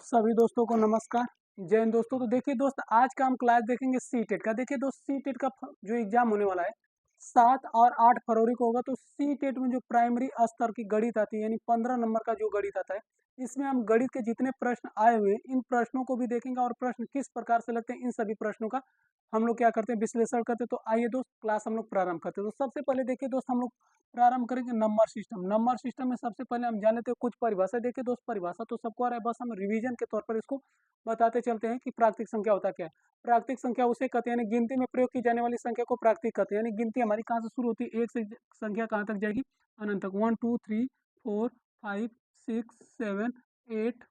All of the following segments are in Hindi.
सभी दोस्तों को नमस्कार। जय हिंद दोस्तों। तो देखिए दोस्त, आज का हम क्लास देखेंगे सीटेट का। देखिए दोस्त, सीटेट का जो एग्जाम होने वाला है 7 और 8 फरवरी को होगा। तो सीटेट में जो प्राइमरी स्तर की गणित आती है, यानी 15 नंबर का जो गणित आता है, इसमें हम गणित के जितने प्रश्न आए हुए हैं इन प्रश्नों को भी देखेंगे और प्रश्न किस प्रकार से लगते हैं इन सभी प्रश्नों का हम लोग क्या करते हैं, विश्लेषण करते हैं। तो आइए दोस्त, क्लास हम लोग प्रारंभ करते हैं। तो सबसे पहले देखिए दोस्त, हम लोग प्रारंभ करेंगे नंबर सिस्टम। नंबर सिस्टम में सबसे पहले हम जान लेते हैं कुछ परिभाषा। देखिए दोस्त, परिभाषा तो सबको आ रहा है, बस हम रिवीजन के तौर पर इसको बताते चलते हैं कि प्राकृतिक संख्या होता क्या है। प्राकृतिक संख्या उसे कहते हैं, यानी गिनती में प्रयोग की जाने वाली संख्या को प्राकृतिक कहते हैं। यानी गिनती हमारी कहाँ से शुरू होती है, एक से संख्या कहाँ तक जाएगी, अनंत तक। 1 2 3 4 5 6 7 8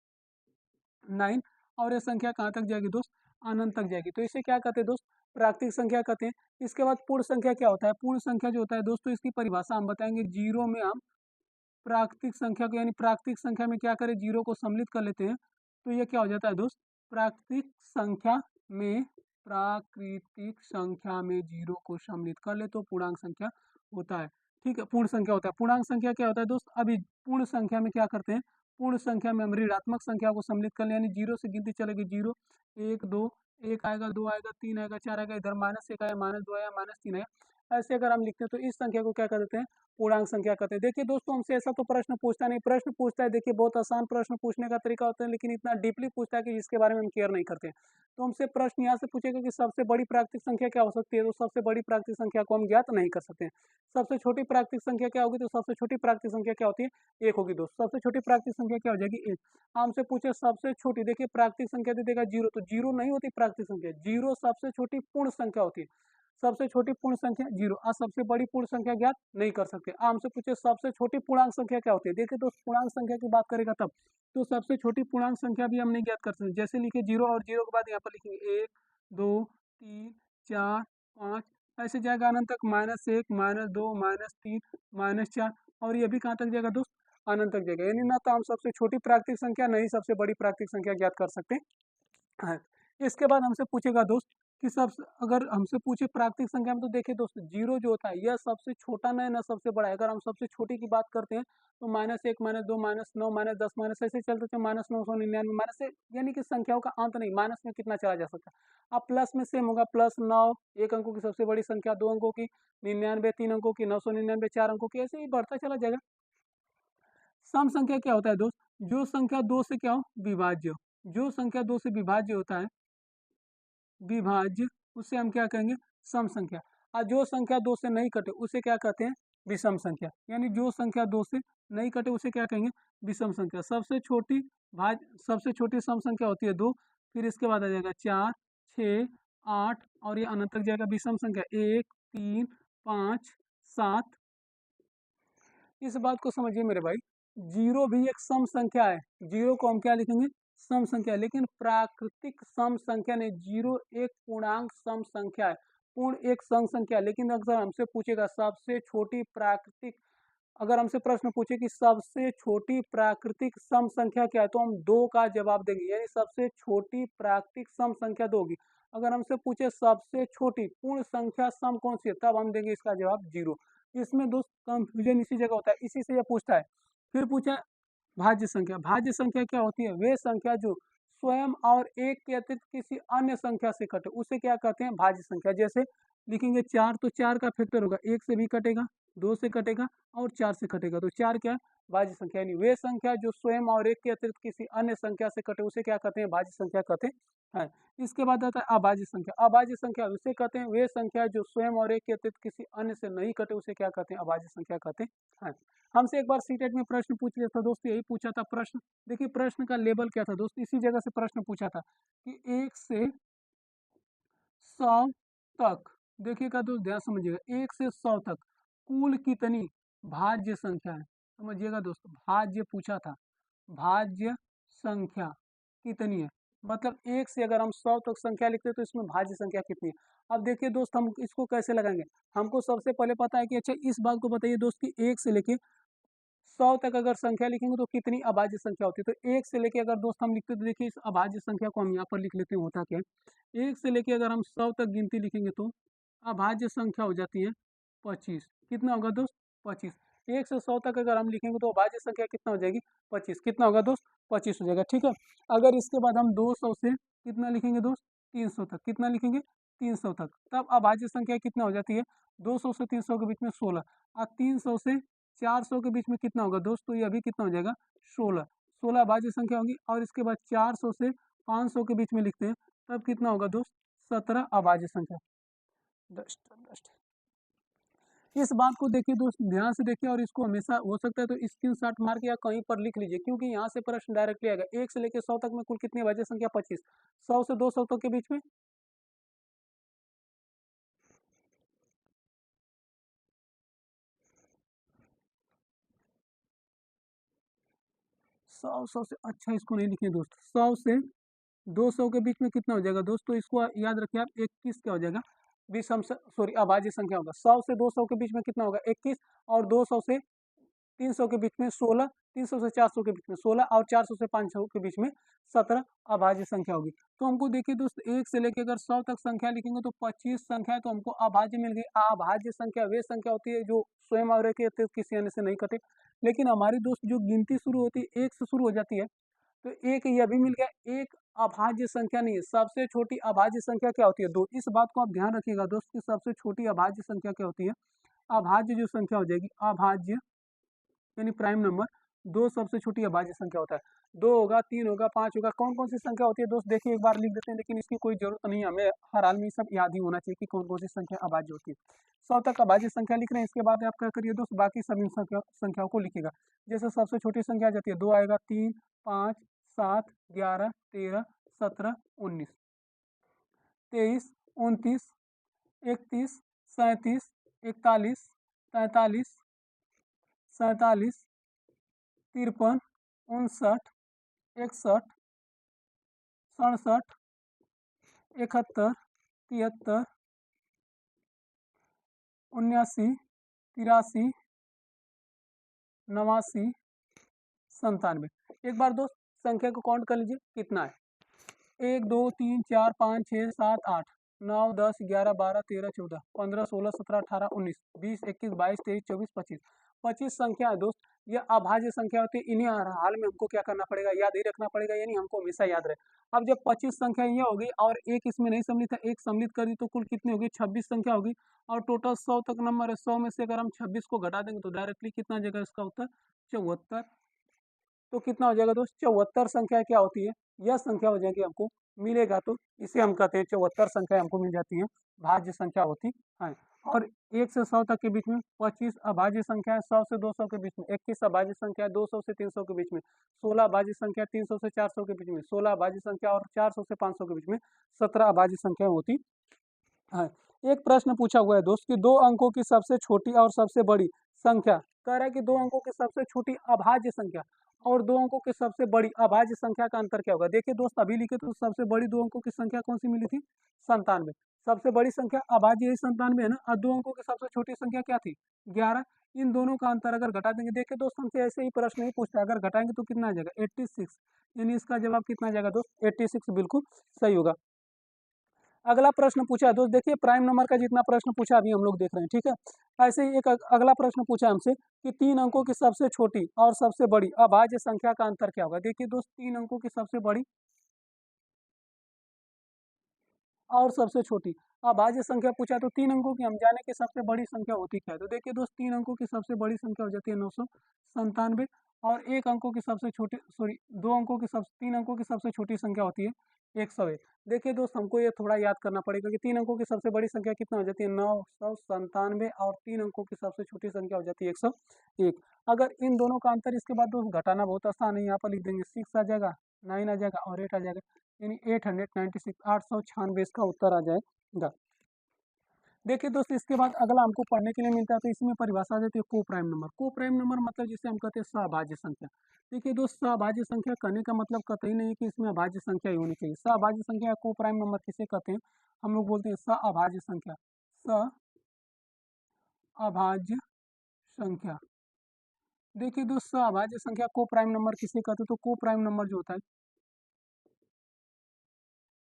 9, और ये संख्या कहाँ तक जाएगी दोस्त, अनंत तक जाएगी। तो इसे क्या कहते हैं दोस्त, प्राकृतिक संख्या कहते हैं। इसके बाद पूर्ण संख्या क्या होता है। पूर्ण संख्या जो होता है दोस्तों, इसकी परिभाषा हम बताएंगे। जीरो में हम प्राकृतिक संख्या को, यानी प्राकृतिक संख्या में क्या करें, जीरो को सम्मिलित कर लेते हैं। तो ये क्या हो जाता है दोस्त, प्राकृतिक संख्या में, प्राकृतिक संख्या में जीरो को सम्मिलित कर ले तो पूर्णांक संख्या होता है। ठीक है, पूर्ण संख्या होता है। पूर्णांक संख्या क्या होता है दोस्त, अभी पूर्ण संख्या में क्या करते हैं, पूर्ण संख्या में हम ऋणात्मक संख्या को सम्मिलित कर ले, यानी जीरो से गिनती चलेगी। जीरो, एक, दो, एक आएगा, दो आएगा, तीन आएगा, चार आएगा, इधर माइनस एक आया, माइनस दो आया, माइनस तीन आया। ऐसे अगर हम लिखते हैं तो इस संख्या को क्या कर देते हैं, पूर्णांक संख्या कहते हैं। देखिए दोस्तों, हमसे ऐसा तो प्रश्न पूछता नहीं, प्रश्न पूछता है देखिए बहुत आसान प्रश्न पूछने का तरीका होता है, लेकिन इतना डीपली पूछता है कि जिसके बारे में हम केयर नहीं करते। तो हमसे प्रश्न यहाँ से पूछेगा कि सबसे बड़ी प्राकृतिक संख्या क्या हो सकती है, तो सबसे बड़ी प्राकृतिक संख्या को हम ज्ञात नहीं कर सकते। सबसे छोटी प्राकृतिक संख्या क्या होगी, तो सबसे छोटी प्राकृतिक संख्या क्या होती है, एक होगी दोस्त। सबसे छोटी प्राकृतिक संख्या क्या हो जाएगी, एक। हमसे पूछे सबसे छोटी, देखिए प्राकृतिक संख्या दे देगा जीरो, तो जीरो नहीं होती प्राकृतिक संख्या, जीरो सबसे छोटी पूर्ण संख्या होती है। सबसे छोटी पूर्ण संख्या जीरो। आज सबसे बड़ी पूर्ण संख्या ज्ञात नहीं कर सकते। हमसे पूछे सबसे छोटी पूर्णांक संख्या क्या होती है, देखिए तो पूर्णांक संख्या की बात करेगा तब तो सबसे छोटी पूर्णांक संख्या भी हम नहीं ज्ञात कर सकते। जैसे लिखे जीरो, और जीरो के बाद यहाँ पर लिखेंगे एक, दो, तीन, चार, पाँच, ऐसे जाएगा अनंत तक। माइनस एक, माइनस दो, माइनस तीन, माइनस चार, और ये भी कहाँ तक जाएगा दोस्त, अनंत तक जाएगा। यानी ना तो हम सबसे छोटी प्राकृतिक संख्या, नहीं सबसे बड़ी प्राकृतिक संख्या ज्ञात कर सकते हैं। इसके बाद हमसे पूछेगा दोस्त कि सब, अगर हमसे पूछे प्राकृतिक संख्या में, तो देखिए दोस्त, जीरो जो होता है यह सबसे छोटा न है ना सबसे बड़ा है। अगर हम सबसे छोटी की बात करते हैं तो माइनस एक, माइनस दो, माइनस नौ, माइनस दस, माइनस ऐसे चलते थे, माइनस 999, माइनस से, यानी कि संख्याओं का अंत नहीं, माइनस में कितना चला जा सकता है। अब प्लस में सेम होगा, प्लस नौ एक अंकों की सबसे बड़ी संख्या, दो अंकों की 99 तीन अंकों की, 999 चार अंकों की, ऐसे ही बढ़ता चला जाएगा। सम संख्या क्या होता है दोस्त, जो संख्या दो से क्या हो, विभाज्य हो। जो संख्या दो से विभाज्य होता है, विभाज्य, उसे हम क्या कहेंगे, सम संख्या। और जो संख्या दो से नहीं कटे उसे क्या कहते हैं, विषम संख्या। यानी जो संख्या दो से नहीं कटे उसे क्या कहेंगे, विषम संख्या। सबसे छोटी सबसे छोटी सम संख्या होती है दो, फिर इसके बाद आ जाएगा चार, छ, आठ, और ये अनंत तक जाएगा विषम संख्या, एक, तीन, पाँच, सात। इस बात को समझिए मेरे भाई, जीरो भी एक सम संख्या है। जीरो को हम क्या लिखेंगे, सम संख्या, लेकिन प्राकृतिक सम संख्या नहीं। जीरो एक पूर्णांक सम संख्या है, पूर्ण एक सम संख्या। लेकिन अगर हमसे पूछेगा सबसे छोटी प्राकृतिक, अगर हमसे प्रश्न पूछे कि सबसे छोटी प्राकृतिक सम संख्या क्या है, तो हम दो का जवाब देंगे। यानी सबसे छोटी प्राकृतिक सम संख्या दो होगी। अगर हमसे पूछे सबसे छोटी पूर्ण संख्या सम कौन सी है, तब हम देंगे इसका जवाब जीरो। इसमें दोस्त कंफ्यूजन इसी जगह होता है, इसी से यह पूछता है। फिर पूछा भाज्य संख्या। भाज्य संख्या क्या होती है, वे संख्या जो स्वयं और एक के अतिरिक्त किसी अन्य संख्या से कटे उसे क्या कहते हैं, भाज्य संख्या। जैसे लिखेंगे चार, तो चार का फैक्टर होगा, एक से भी कटेगा, दो से कटेगा और चार से कटेगा, तो चार क्या है, भाज्य संख्या। यानी वे संख्या जो स्वयं और एक के अतिरिक्त किसी अन्य संख्या से कटे उसे क्या कहते हैं, भाज्य संख्या कहते हैं। इसके बाद आता है अभाज्य संख्या। अभाज्य संख्या उसे कहते हैं वे संख्या जो स्वयं और एक के अतिरिक्त किसी अन्य से नहीं कटे उसे क्या कहते हैं, अभाज्य संख्या कहते हैं। हमसे एक बार सीटेट में प्रश्न पूछ लिया था दोस्त, यही पूछा था प्रश्न। देखिए प्रश्न का लेवल क्या था दोस्त, इसी जगह से प्रश्न पूछा था कि 1 से 100 तक, देखिएगा दोस्त ध्यान समझिएगा, 1 से 100 तक कुल कितनी भाज्य संख्या है। समझिएगा दोस्त, भाज्य पूछा था, भाज्य संख्या कितनी है। मतलब 1 से अगर हम 100 तक संख्या लिखते हैं तो इसमें भाज्य संख्या कितनी है। अब देखिए दोस्त, हम इसको कैसे लगाएंगे। हमको सबसे पहले पता है कि अच्छा इस बात को बताइए दोस्त कि 1 से लेके 100 तक अगर संख्या लिखेंगे तो कितनी अभाज्य संख्या होती है। तो 1 से लेके अगर दोस्त हम लिखते तो देखिए इस अभाज्य संख्या को हम यहाँ पर लिख लेते हैं, होता क्या है, 1 से लेके अगर हम 100 तक गिनती लिखेंगे तो अभाज्य संख्या हो जाती है 25। कितना होगा दोस्त, 25। 1 से 100 तक अगर हम लिखेंगे तो अभाज्य संख्या कितना हो जाएगी 25। कितना होगा दोस्त 25 हो जाएगा। ठीक है, अगर इसके बाद हम 200 से कितना लिखेंगे दोस्त 300 तक, कितना लिखेंगे 300 तक, तब अभाज्य संख्या कितना हो जाती है 200 से 300 के बीच में 16। और 300 से 400 के बीच में कितना होगा दोस्त, तो ये अभी कितना हो जाएगा 16। 16 अभाज्य संख्या होगी। और इसके बाद 400 से 500 के बीच में लिखते हैं तब कितना होगा दोस्त 17 अभाज्य संख्या। डस्ट इस बात को देखिए दोस्त, ध्यान से देखिए और इसको हमेशा हो सकता है तो स्क्रीनशॉट मार के या कहीं पर लिख लीजिए, क्योंकि यहाँ से प्रश्न डायरेक्टली आएगा। 1 से लेकर 100 तक में कुल कितनी अभाज्य संख्या 25। 100 से 200 तक के बीच में 100 से अच्छा इसको नहीं लिखिए दोस्त। 100 से 200 के बीच में कितना हो जाएगा दोस्त, तो इसको याद रखिए आप 21 क्या हो जाएगा विषम सॉरी अभाज्य संख्या होगा। 100 से 200 के बीच में कितना होगा 21, और 200 से 300 के बीच में 16, 300 से 400 के बीच में 16, और 400 से 500 के बीच में 17 अभाज्य संख्या होगी। तो हमको देखिए दोस्त 1 से लेकर अगर 100 तक संख्या लिखेंगे तो 25 संख्या तो हमको अभाज्य मिल गई। अभाज्य संख्या वे संख्या होती है जो स्वयं और के किसी अन्य से नहीं कटे। लेकिन हमारी दोस्त जो गिनती शुरू होती है 1 से शुरू हो जाती है, तो एक ये भी मिल गया। एक अभाज्य संख्या नहीं है। सबसे छोटी अभाज्य संख्या क्या होती है 2। इस बात को आप ध्यान रखिएगा दोस्त कि सबसे छोटी अभाज्य संख्या क्या होती है। अभाज्य जो संख्या हो जाएगी अभाज्य यानी प्राइम नंबर 2 सबसे छोटी अभाज्य संख्या होता है। 2 होगा, 3 होगा, 5 होगा। कौन कौन सी संख्या होती है दोस्त देखिए एक बार लिख देते हैं, लेकिन इसकी कोई जरूरत नहीं है, हमें हर हाल में सब याद ही होना चाहिए कि कौन कौन सी संख्या अभाज्य होती है। 100 तक अभाज्य संख्या लिख रहे हैं, इसके बाद आप क्या करिए दोस्त बाकी सभी संख्याओं को लिखिएगा। जैसे सबसे छोटी संख्या आ जाती है 2 आएगा, 3, 5, 7, 11, 13, 17, 19, 23, 29, 31, 37, 41, 43, 47, 53, 59, 61, 67, 71, 73, 79, 83, 89, 97। एक बार दोस्त संख्या को काउंट कर लीजिए कितना है। 1 2 3 4 5 6 7 8 9 10 11 12 13 14 15 16 17 18 19 20 21 22 23 24 25। 25 संख्या है दोस्त, ये अभाज्य संख्या होती है। इन्हें हर हाल में हमको क्या करना पड़ेगा याद ही रखना पड़ेगा, यानी हमको हमेशा याद रहे। अब जब 25 संख्या ये होगी और एक इसमें नहीं सम्मिलित है, एक सम्मिलित कर दी तो कुल कितनी होगी 26 संख्या होगी। और टोटल 100 तक नंबर है, 100 में से अगर हम 26 को घटा देंगे तो डायरेक्टली कितना आ जाएगा इसका उत्तर 74। तो कितना हो जाएगा दोस्त 74 संख्या क्या होती है, यह संख्या हो जाएगी हमको मिलेगा। तो इसे हम कहते हैं 74 संख्या हमको मिल जाती है भाज्य संख्या होती है। और 1 से 100 तक के बीच में 25 अभाज्य संख्या है, 100 से 200 के बीच में 21 अभाज्य संख्या है, 200 से 300 के बीच में 16 अभाज्य संख्या, 300 से 400 के बीच में 16 अभाज्य संख्या, और 400 से 500 के बीच में 17 अभाज्य संख्या होती है। एक प्रश्न पूछा हुआ है दोस्त कि 2 अंकों की सबसे छोटी और सबसे बड़ी संख्या, कह रहा है कि 2 अंकों की सबसे छोटी अभाज्य संख्या और 2 अंकों की सबसे बड़ी अभाज्य संख्या का अंतर क्या होगा। देखिए दोस्त अभी लिखे तो सबसे बड़ी 2 अंकों की संख्या कौन सी मिली थी 97। सबसे बड़ी संख्या अभाज्य यही 97 है ना, और 2 अंकों की सबसे छोटी संख्या क्या थी 11। इन दोनों का अंतर अगर घटा देंगे, देखिए दोस्त हमसे ऐसे ही प्रश्न नहीं पूछता, अगर घटाएंगे तो कितना आ जाएगा 86, यानी इसका जवाब कितना आ जाएगा दोस्त 86 बिल्कुल सही होगा। अगला प्रश्न पूछा है दोस्त, देखिए प्राइम नंबर का जितना प्रश्न पूछा अभी हम लोग देख रहे हैं, ठीक है। ऐसे ही एक अगला प्रश्न पूछा हमसे कि 3 अंकों की सबसे छोटी और सबसे बड़ी अभाज्य संख्या का अंतर क्या होगा। देखिए दोस्त 3 अंकों की सबसे बड़ी और सबसे छोटी अभाज्य संख्या पूछा, तो 3 अंकों की हम जाने की सबसे बड़ी संख्या होती क्या है। तो देखिए दोस्त 3 अंकों की सबसे बड़ी संख्या हो जाती है 997, और 1 अंकों की सबसे छोटी सॉरी 2 अंकों की सब 3 अंकों की सबसे छोटी संख्या होती है 101। देखिए दोस्त हमको ये थोड़ा याद करना पड़ेगा कि 3 अंकों की सबसे बड़ी संख्या कितना हो जाती है 997, और 3 अंकों की सबसे छोटी संख्या हो जाती है 101। अगर इन दोनों का अंतर इसके बाद दोस्त घटाना बहुत आसान है, यहाँ पर लिख देंगे 6 आ जाएगा, 9 आ जाएगा और 8 आ जाएगा, यानी 896 896 इसका उत्तर आ जाएगा। देखिए दोस्त इसके बाद अगला हमको पढ़ने के लिए मिलता है, तो इसमें परिभाषा आ जाती है को प्राइम नंबर। को प्राइम नंबर मतलब जिसे हम कहते हैं सहभाज्य संख्या। देखिए दोस्त सहभाज्य संख्या कहने का मतलब कतई नहीं है कि इसमें अभाज्य संख्या ही होनी चाहिए। सहभाज्य संख्या को प्राइम नंबर किसे कहते हैं, हम लोग बोलते हैं सहअभाज्य संख्या। सहअभाज्य संख्या, देखिए दोस्त सहअभाज्य संख्या को प्राइम नंबर किसे कहते हैं, तो को प्राइम नंबर जो होता है,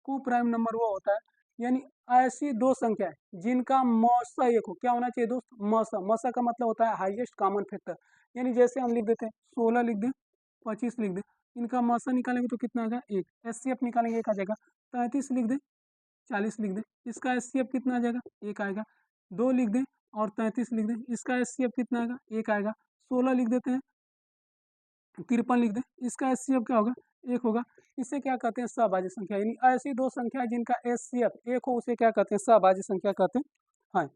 को प्राइम नंबर वो होता है यानी ऐसी दो संख्या है जिनका मौसा एक हो। क्या होना चाहिए दोस्त? मौसा। मौसा का मतलब होता है हाईएस्ट कॉमन फैक्टर। यानी जैसे हम लिख देते हैं 16 लिख दें, 25 लिख दें, इनका मौसा निकालेंगे तो कितना आएगा? एक। एचसीएफ निकालेंगे, एक आ जाएगा। 33 लिख दें, 40 लिख दें, इसका एचसीएफ कितना आ जाएगा? एक आएगा। 2 लिख दें और 33 लिख दें, इसका एचसीएफ कितना आएगा? एक आएगा। 16 लिख देते हैं, 53 लिख दें, इसका एचसीएफ क्या होगा? एक होगा। इसे क्या कहते हैं? सहभाज्य संख्या। यानी ऐसी दो संख्या जिनका एचसीएफ एक हो उसे क्या कहते हैं? सहभाज्य संख्या कहते हैं। हाँ,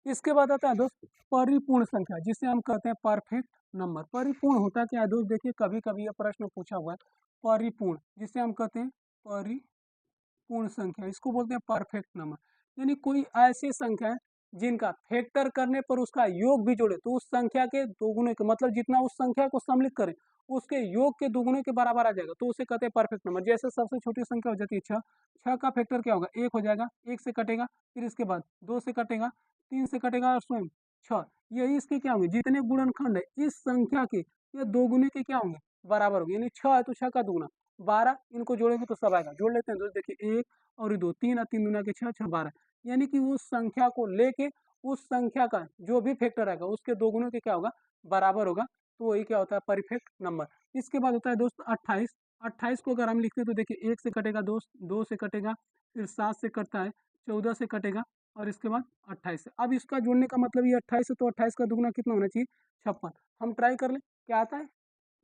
इसके बाद आता है दोस्त परिपूर्ण संख्या, जिसे हम कहते हैं परफेक्ट नंबर। परिपूर्ण होता क्या है दोस्त? देखिए कभी कभी यह प्रश्न पूछा हुआ है। परिपूर्ण जिसे हम कहते हैं परिपूर्ण संख्या, इसको बोलते हैं परफेक्ट नंबर। यानी कोई ऐसी संख्या है जिनका फैक्टर करने पर उसका योग भी जोड़े तो उस संख्या के दोगुने के, मतलब जितना उस संख्या को सम्मिलित करें उसके योग के दोगुने के बराबर आ जाएगा, तो उसे कहते हैं परफेक्ट नंबर। जैसे सबसे छोटी संख्या हो जाती है 6, 6 का फैक्टर क्या होगा? 1 हो जाएगा, 1 से कटेगा, फिर इसके बाद 2 से कटेगा, 3 से कटेगा और स्वयं 6। यही इसके क्या होंगे? जितने गुणनखंड है इस संख्या के ये दोगुने के क्या होंगे? बराबर होंगे। यानी 6 है तो 6 का दुगुना 12, इनको जोड़ेंगे तो सब आएगा। जोड़ लेते हैं दोस्त, देखिए 1 और 2, 3 और 3 दूना के 6, 6 12। यानी कि उस संख्या को लेके उस संख्या का जो भी फैक्टर आएगा उसके दोगुने के क्या होगा? बराबर होगा। तो वही क्या होता है? Perfect number. इसके बाद होता है दोस्त 28। 28 को अगर हम लिखते हैं तो देखिए 1 से कटेगा दोस्त, 2 से कटेगा, फिर 7 से कटता है, 14 से कटेगा और इसके बाद 28 से। अब इसका जोड़ने का मतलब ये 28 है तो 28 का दुगुना कितना होना चाहिए? 56। हम ट्राई कर लें क्या आता है।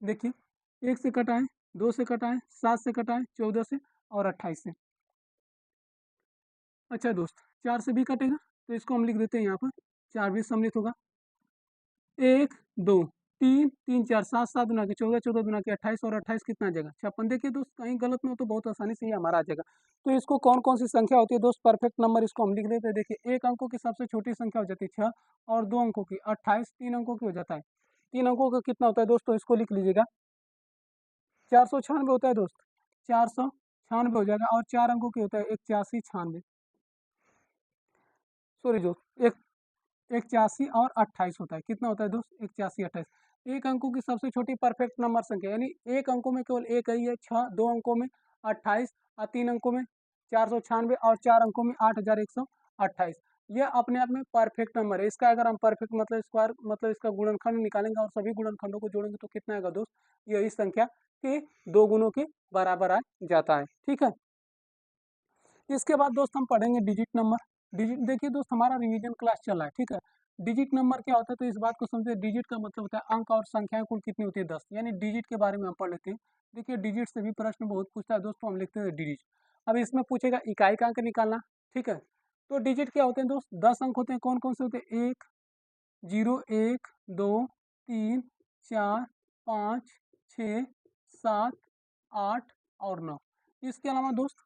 देखिए 1 से कटा है, 2 से कटा है, 7 से कटा है, 14 से और 28 से। अच्छा दोस्त 4 से भी कटेगा तो इसको हम लिख देते हैं यहाँ पर, 4 भी सम्मिलित होगा। 1 2 3 3 4 7 7 गुना के 14, 14 गुना के 28 और 28 कितना आ जाएगा? 56। देखिए दोस्त कहीं गलत में हो तो बहुत आसानी से ये हमारा आ जाएगा। तो इसको कौन कौन सी संख्या होती है दोस्त? परफेक्ट नंबर, इसको हम लिख देते हैं। देखिए 1 अंकों की सबसे छोटी संख्या हो जाती है 6 और 2 अंकों की 28, 3 अंकों की हो जाता है। 3 अंकों का कितना होता है दोस्तों? इसको लिख लीजिएगा, 496 होता है दोस्त, 496 हो जाएगा। और 4 अंकों की होता है 81 96, सॉरी दोस्त, 81 और 28 होता है। कितना होता है दोस्त? 81 28। एक अंकों की सबसे छोटी परफेक्ट नंबर संख्या, यानी एक अंकों में केवल एक ही है 6, 2 अंकों में 28 और 3 अंकों में 496 और 4 अंकों में 8128। यह अपने आप में परफेक्ट नंबर है। इसका अगर हम परफेक्ट मतलब स्क्वायर मतलब इसका गुणनखंड निकालेंगे और सभी गुणनखंडों को जोड़ेंगे तो कितना आएगा दोस्त? यही संख्या के दो गुणों के बराबर आ जाता है। ठीक है, इसके बाद दोस्त हम पढ़ेंगे डिजिट नंबर। डिजिट देखिए दोस्त हमारा रिवीजन क्लास चल रहा है। ठीक है, डिजिट नंबर क्या होता है तो इस बात को समझे। डिजिट का मतलब होता है अंक और संख्याएं कुल कितनी होती है? 10। यानी डिजिट के बारे में हम पढ़ लेते हैं। देखिए डिजिट से भी प्रश्न बहुत पूछता है दोस्तों, हम लिखते हैं डिजिट। अब इसमें पूछेगा इकाई का अंक निकालना। ठीक है, तो डिजिट क्या होते हैं दोस्त? 10 अंक होते हैं। कौन कौन से होते हैं? 1 0 1 2 3 4 5 6 7 8 और 9। इसके अलावा दोस्त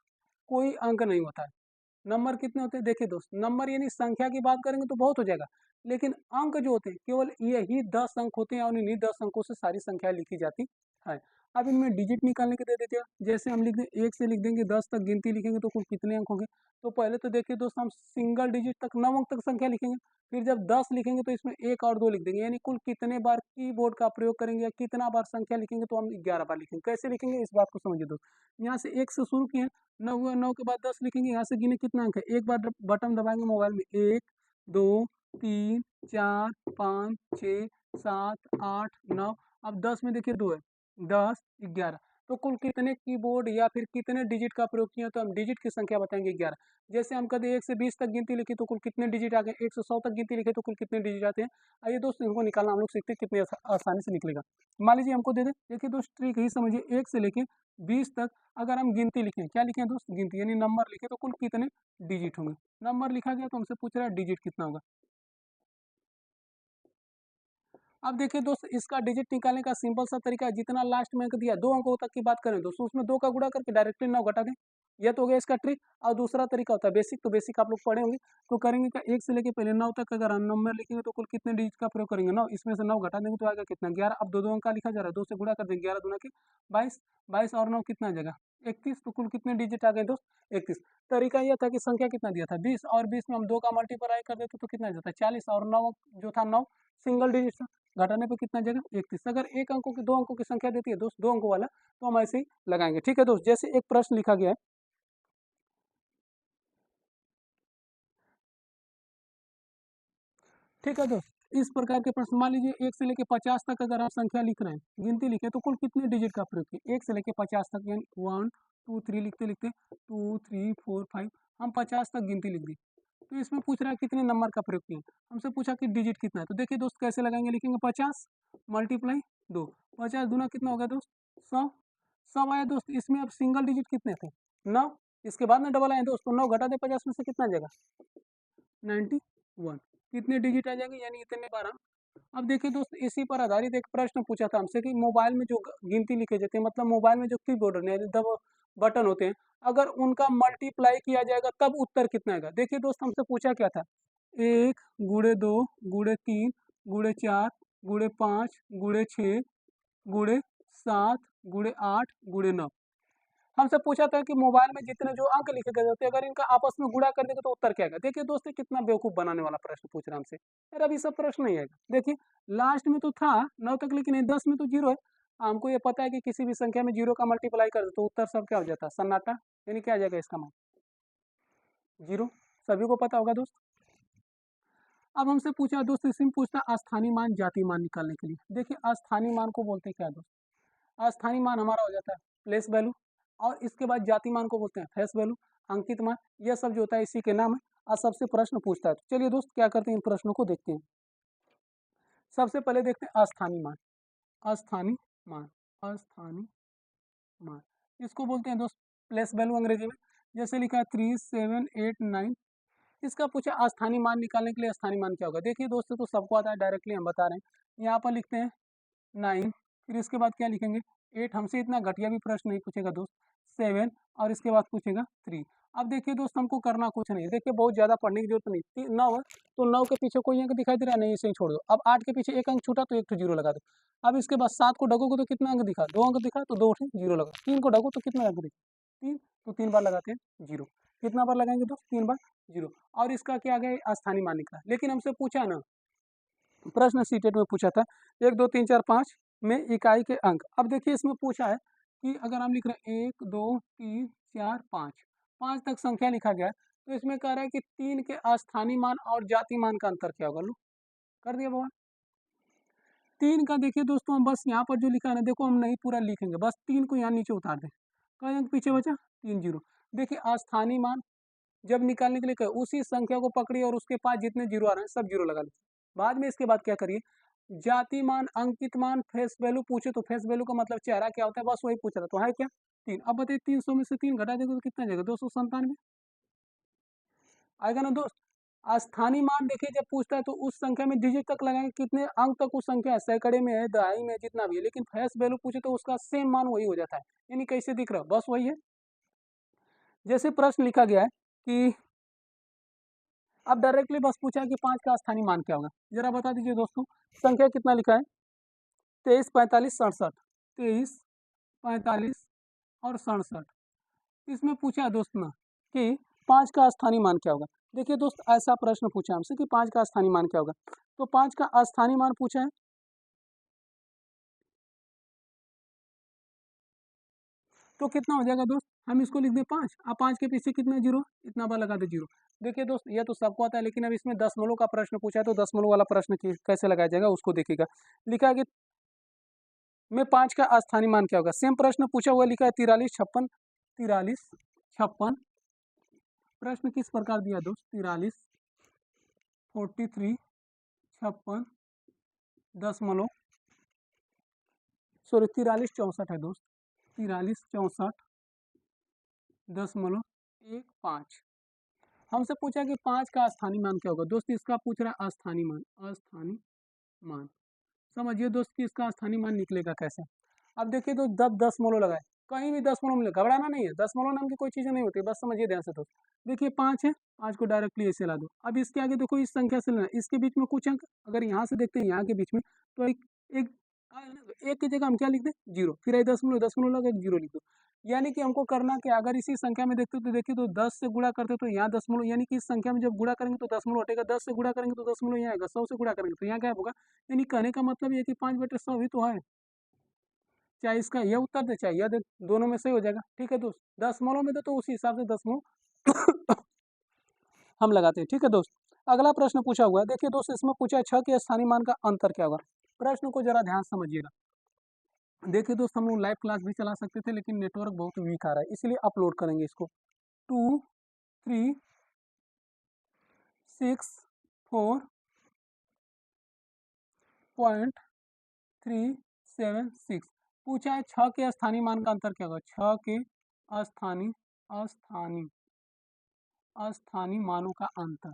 कोई अंक नहीं होता है। नंबर कितने होते हैं? देखिए दोस्त नंबर यानी संख्या की बात करेंगे तो बहुत हो जाएगा, लेकिन अंक जो होते हैं केवल यही 10 अंक होते हैं और इन्हीं 10 अंकों से सारी संख्या लिखी जाती है। अब इनमें डिजिट निकालने के दे देते हैं। जैसे हम लिख दें 1 से लिख देंगे 10 तक गिनती लिखेंगे तो कुल कितने अंक होंगे? तो पहले तो देखिए दोस्त हम सिंगल डिजिट तक 9 अंक तक संख्या लिखेंगे। फिर जब 10 लिखेंगे तो इसमें 1 और 2 लिख देंगे। यानी कुल कितने बार कीबोर्ड का प्रयोग करेंगे या कितना बार संख्या लिखेंगे? तो हम 11 बार लिखेंगे। कैसे लिखेंगे इस बात को समझिए दोस्त। यहाँ से 1 से शुरू किए, 9 हुआ, 9 के बाद 10 लिखेंगे। यहाँ से गिने कितना अंक है? एक बार बटन दबाएंगे मोबाइल में, 1 2 3 4 5 6 7 8 9। अब 10 में देखिए 2 है, 10 11। तो कुल कितने कीबोर्ड या फिर कितने डिजिट का प्रयोग किया तो हम डिजिट की संख्या बताएंगे 11। जैसे हम कहते हैं 1 से 20 तक गिनती लिखी तो कुल कितने डिजिट आ गए? 1 से 100 तक गिनती लिखे तो कुल कितने डिजिट आते हैं? आइए दोस्त इनको निकालना हम लोग सीखते हैं कितने आसानी से निकलेगा। मान लीजिए हमको दे दे, देखिए दोस्त ट्रिक ही समझिए। 1 से लेके 20 तक अगर हम गिनती लिखें, क्या लिखें दोस्त? गिनती यानी नंबर लिखे तो कुल कितने डिजिट होंगे? नंबर लिखा गया तो हमसे पूछ रहा है डिजिट कितना होगा। अब देखिए दोस्त इसका डिजिट निकालने का सिंपल सा तरीका है। जितना लास्ट में अंक दिया 2 अंकों तक की बात करें दोस्तों, उसमें 2 का गुणा करके डायरेक्टली 9 घटा दें। यह तो हो गया इसका ट्रिक। और दूसरा तरीका होता है बेसिक, तो बेसिक आप लोग पढ़े होंगे। तो करेंगे क्या, 1 से लेके पहले 9 तक अगर हम नंबर लिखेंगे तो कुल कितने डिजिट का प्रयोग करेंगे? 9। इसमें से 9 घटा देंगे तो आएगा कितना? 11। अब दो दो अंक का लिखा जा रहा है, 2 से गुणा कर देंगे, 11 दूना के 22, 22 और 9 कितना आ जाएगा? 31। तो कुल कितने डिजिट आ गए दोस्त? 31। तरीका यह था कि संख्या कितना दिया था 20 और 20 में हम 2 का मल्टीप्लाई कर देते तो कितना आ जाता है? 40 और 9 जो था 9 सिंगल डिजिट था, घटाने पे कितना जाएगा? 31। अगर एक अंकों की 2 अंकों की संख्या देती है दोस्त 2 अंकों वाला तो हम ऐसे ही लगाएंगे। ठीक है दोस्त, जैसे एक प्रश्न लिखा गया है ठीक है दोस्त। इस प्रकार के प्रश्न, मान लीजिए 1 से लेकर 50 तक अगर आप संख्या लिख रहे हैं, गिनती लिखे, तो कुल कितने डिजिट का प्रयोग किए? 1 से लेकर 50 तक, यानी 1 2 3 लिखते लिखते 2 3 4 5 हम 50 तक गिनती लिख दी। तो इसमें पूछ रहा है कितने नंबर का प्रयोग किया, हमसे पूछा कि डिजिट कितना है। तो देखिए दोस्त कैसे लगाएंगे, लिखेंगे 50 मल्टीप्लाई 2, 50 दूना कितना होगा दोस्त 100, 100 आया दोस्त। इसमें अब सिंगल डिजिट कितने थे 9, इसके बाद में डबल आए दोस्त, तो 9 घटा दे 50 में से कितना आ जाएगा 91, कितने डिजिट आ जाएंगे यानी इतने 12। अब देखिए दोस्त इसी पर आधारित एक प्रश्न पूछा था हमसे कि मोबाइल में जो गिनती लिखे जाते हैं, मतलब मोबाइल में जो कीबोर्ड दब बटन होते हैं, अगर उनका मल्टीप्लाई किया जाएगा तब उत्तर कितना आएगा। देखिए दोस्त हमसे पूछा क्या था, 1 गुणे 2 गुणे 3 गुणे 4 गुणे 5 गुणे 6 गुणे 7 गुणे 8 गुणे 9। हमसे पूछा था कि मोबाइल में जितने जो अंक लिखे गए होते हैं, अगर इनका आपस में गुणा कर देंगे तो उत्तर क्या आएगा। देखिए दोस्तों कितना बेवकूफ बनाने वाला प्रश्न पूछ रहा है हमसे, यार अभी सब प्रश्न नहीं आएगा। देखिए लास्ट में तो था 9 तक, लेकिन ये 10 में तो जीरो है। हमको ये पता है कि किसी भी संख्या में जीरो का मल्टीप्लाई कर दे तो उत्तर सब क्या हो जाता है सन्नाटा, यानी क्या आ जाएगा इसका मान जीरो, सभी को पता होगा दोस्त। अब हमसे पूछा दोस्त, इसमें पूछता अस्थानी मान जाति मान निकालने के लिए। देखिए अस्थानी मान को बोलते हैं क्या दोस्त, अस्थानी मान हमारा हो जाता है प्लेस वैल्यू, और इसके बाद जाति मान को बोलते हैं फेस वैल्यू, अंकित मान, यह सब जो होता है इसी के नाम है। और सबसे प्रश्न पूछता है, तो चलिए दोस्त क्या करते हैं इन प्रश्नों को देखते हैं। सबसे पहले देखते हैं अस्थानी मान, अस्थानी मान, अस्थानी मान, इसको बोलते हैं दोस्त प्लेस वैल्यू अंग्रेजी में। जैसे लिखा है 3 7 8 9, इसका पूछा अस्थानी मान निकालने के लिए अस्थानी मान क्या होगा। देखिए दोस्तों तो सबको आता है, डायरेक्टली हम बता रहे हैं। यहाँ पर लिखते हैं 9, फिर इसके बाद क्या लिखेंगे 8, हमसे इतना घटिया भी प्रश्न नहीं पूछेगा दोस्त, 7, और इसके बाद पूछेगा 3। अब देखिए दोस्त हमको करना कुछ नहीं है, देखिए बहुत ज़्यादा पढ़ने की जरूरत नहीं, 9 है तो 9 के पीछे कोई अंक दिखाई दे रहा है नहीं, इसे ही छोड़ दो। अब 8 के पीछे एक अंक छूटा तो एक तो जीरो लगा दो। अब इसके बाद 7 को ढकोगे तो कितना अंक दिखा, 2 अंक दिखा तो 2 जीरो लगा। 3 को ढको तो कितना अंक दिखा 3, तो 3 बार लगाते हैं जीरो। कितना बार लगाएंगे दोस्त 3 बार जीरो। और इसका क्या गया अस्थानी मान निकला। लेकिन हमसे पूछा ना प्रश्न सीटेट में पूछा था 1 2 3 4 5 में इकाई के अंक। अब देखिए इसमें पूछा है कि अगर हम लिख रहे हैं 1 2 3 4 5, 5 तक संख्या लिखा गया है, तो इसमें कह रहा है कि 3 के अस्थानी मान और जाति मान का अंतर क्या होगा। लो कर दिया बाबा 3 का। देखिए दोस्तों हम बस यहाँ पर जो लिखा है ना, देखो हम नहीं पूरा लिखेंगे, बस 3 को यहाँ नीचे उतार दें। कई अंक पीछे बचा 3 जीरो। देखिए अस्थानी मान जब निकालने के लिए कहे उसी संख्या को पकड़िए और उसके पास जितने जीरो आ रहे हैं सब जीरो लगा लीजिए। बाद में इसके बाद क्या करिए, जाति मान अंकित मान फेस वैल्यू पूछे तो फेस वैल्यू का मतलब चेहरा क्या होता है, बस वही पूछ रहा। तो है क्या 3। अब बताइए 300 में से 3 घटा देगा तो कितना जाएगा 297 आएगा ना दोस्त। अस्थानी मान देखिए जब पूछता है तो उस संख्या में डिजिट तक लगाएंगे, कितने अंक तक उस संख्या है, सैकड़े में है दहाई में जितना भी है। लेकिन फेस वैल्यू पूछे तो उसका सेम मान वही हो जाता है, यानी कैसे दिख रहा है बस वही है। जैसे प्रश्न लिखा गया है कि अब डायरेक्टली बस पूछा है कि 5 का स्थानीय मान क्या होगा, जरा बता दीजिए दोस्तों। संख्या कितना लिखा है 23 45 67, 23 45 और 67। इसमें पूछा है दोस्त ना कि 5 का स्थानीय मान क्या होगा। देखिए दोस्त ऐसा प्रश्न पूछा हमसे कि 5 का स्थानीय मान क्या होगा, तो 5 का स्थानीय मान पूछा है तो कितना हो जाएगा दोस्त, हम इसको लिख दें 5। अब 5 के पीछे कितना जीरो, इतना बार लगा दे जीरो। देखिए दोस्त यह तो सबको आता है, लेकिन अब इसमें दशमलव का प्रश्न पूछा है तो दशमलव वाला प्रश्न कैसे लगाया जाएगा उसको देखिएगा। लिखा है कि में 5 का स्थानीय मान क्या होगा। सेम प्रश्न पूछा हुआ लिखा है 43 56, 43 56। प्रश्न किस प्रकार दिया दोस्त 43 43 56 दशमलव, सॉरी 43 64 है दोस्त, 43 64 दशमलव 15। हमसे पूछा कि 5 का स्थानीय मान क्या होगा। दोस्त इसका पूछ रहा है स्थानीय मान, अस्थानीय मान। समझिए दोस्त कि इसका स्थानीय मान निकलेगा कैसे। अब देखिए तो जब दशमलव लगाए, कहीं भी दशमलव मिले घबराना नहीं है, दशमलव नाम की कोई चीज़ नहीं होती, बस समझिए ध्यान से दोस्त। देखिए 5 है, 5 को डायरेक्टली ऐसे ला दो। अब इसके आगे देखो इस संख्या से लेना, इसके बीच में कुछ अंक अगर यहाँ से देखते हैं यहाँ के बीच में, तो एक एक की जगह हम क्या लिख दें जीरो, फिर ये दशमलव दशमलव लगा एक जीरो लिख दो। यानी कि हमको करना कि अगर इसी संख्या में देखते तो देखिए तो 10 से गुणा करते तो यहाँ दशमलव, यानी कि इस संख्या में जब गुणा करेंगे तो दशमलव हटेगा, 10 से गुणा करेंगे तो दशमलव यहाँ आएगा, 100 से गुणा करेंगे तो यहाँ क्या होगा। यानी कहने का मतलब ये कि 5/100 भी तो है, चाहे इसका यह उत्तर दे चाहे यह दे, दोनों में से हो जाएगा। ठीक है दोस्त, दशमलव में दे तो उसी हिसाब से दशमलव हम लगाते हैं। ठीक है दोस्त, अगला प्रश्न पूछा हुआ है, देखिए दोस्त इसमें पूछा है 6 के स्थानीय मान का अंतर क्या होगा। प्रश्न को जरा ध्यान से समझिएगा। देखिए दोस्त हम लोग लाइव क्लास भी चला सकते थे, लेकिन नेटवर्क बहुत वीक आ रहा है, इसलिए अपलोड करेंगे इसको। 2 3 6 4.376 पूछा है 6 के स्थानीय मान का अंतर क्या होगा। 6 के स्थानीय स्थानीय स्थानीय मानों का अंतर।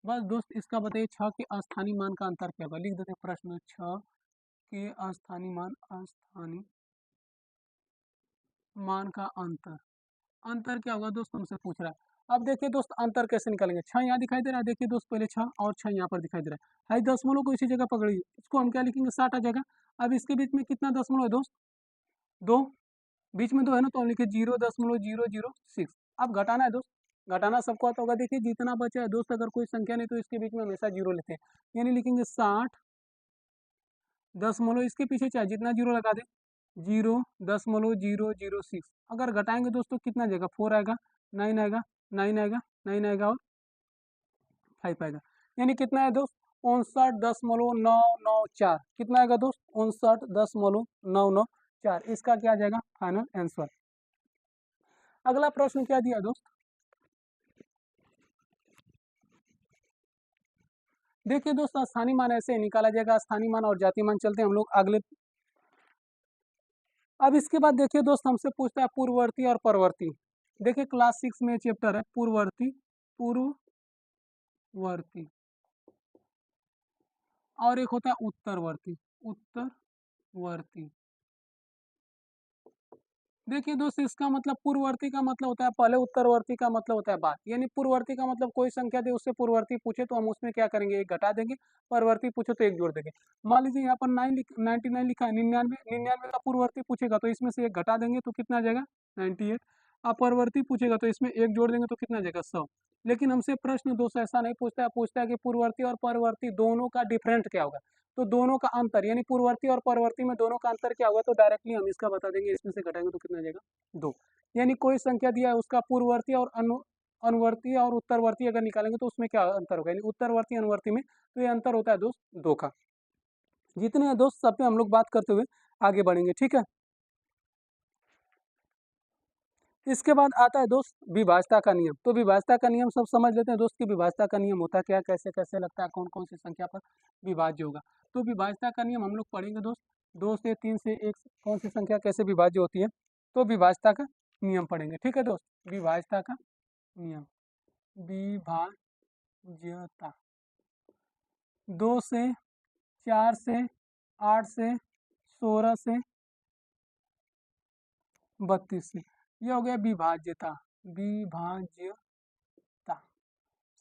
बस दोस्त इसका बताइए 6 के स्थानीय मान का अंतर क्या होगा। लिख देते हैं प्रश्न, 6 के स्थानीय मान का अंतर। अंतर क्या होगा दोस्त हमसे पूछ रहा है। अब देखिए दोस्त अंतर कैसे निकालेंगे। 6 यहाँ दिखाई दे रहा है, देखिए दोस्त पहले 6 और 6 यहाँ पर दिखाई दे रहा है। दशमलव को इसी जगह पकड़िए, इसको हम क्या लिखेंगे 60 आ जाएगा। अब इसके बीच में कितना दशमलव है दोस्त, 2, बीच में 2 है ना, तो हम लिखे 0.006। अब घटाना है दोस्त, घटाना सबको आता होगा। देखिए जितना बचा है दोस्त, अगर कोई संख्या नहीं तो इसके बीच में हमेशा जीरो लेते हैं, यानी लिखेंगे 60 इसके पीछे चाहे जितना जीरो लगा दे, 0.006। अगर घटाएंगे दोस्तों कितना जाएगा, 4 आएगा, 9 आएगा, 9 आएगा, 9 आएगा और 5 आएगा, यानी कितना है दोस्त 59.994। कितना आएगा दोस्त 59.994। इसका क्या जाएगा फाइनल आंसर। अगला प्रश्न क्या दिया दोस्त, देखिए दोस्त स्थानीय मान ऐसे निकाला जाएगा, स्थानीय मान और जातीय मान। चलते हैं हम लोग अगले। अब इसके बाद देखिए दोस्त हमसे पूछता है पूर्ववर्ती और परवर्ती। देखिए क्लास 6 में चैप्टर है पूर्ववर्ती, पूर्ववर्ती और एक होता है उत्तरवर्ती, उत्तरवर्ती। देखिए दोस्त इसका मतलब पूर्ववर्ती का मतलब होता है पहले, उत्तरवर्ती का मतलब होता है बाद। यानी पूर्ववर्ती का मतलब कोई संख्या दे उससे पूर्ववर्ती पूछे तो हम उसमें क्या करेंगे, एक घटा देंगे, परवर्ती पूछे तो एक जोड़ देंगे। मान लीजिए यहाँ पर 99 लिखा है, 99 99 का पूर्ववर्ती पूछेगा तो इसमें से एक घटा देंगे तो कितना आ जाएगा 98। अपरवर्ती पूछेगा तो इसमें एक जोड़ देंगे तो कितना आ जाएगा 100। लेकिन हमसे प्रश्न दोस्त ऐसा नहीं पूछता है, पूछता है कि पूर्ववर्ती और परवर्ती दोनों का डिफरेंट क्या होगा, तो दोनों का अंतर, यानी पूर्ववर्ती और परवर्ती में दोनों का अंतर क्या होगा, तो डायरेक्टली हम इसका बता देंगे, इसमें से घटाएंगे तो कितना आ जाएगा 2। यानी कोई संख्या दिया है उसका पूर्ववर्ती और अनुवर्ती और उत्तरवर्ती अगर निकालेंगे तो उसमें क्या अंतर होगा, यानी उत्तरवर्ती अनुवर्ती में, तो ये अंतर होता है दोस्त 2 का। जितने हैं दोस्त सब पे हम लोग बात करते हुए आगे बढ़ेंगे, ठीक है। इसके बाद आता है दोस्त विभाज्यता का नियम। तो विभाज्यता का नियम सब समझ लेते हैं दोस्त कि विभाज्यता का नियम होता क्या, कैसे कैसे लगता है, कौन कौन सी संख्या पर विभाज्य होगा। तो विभाज्यता का नियम हम लोग पढ़ेंगे दोस्त, 2 से 3 से 1 कौन सी संख्या कैसे विभाज्य होती है, तो विभाज्यता का नियम पढ़ेंगे, ठीक है दोस्त। विभाज्यता का नियम, विभाज्यता 2 से 4 से 8 से 16 से 32 से, यह हो गया विभाज्यता। विभाज्यता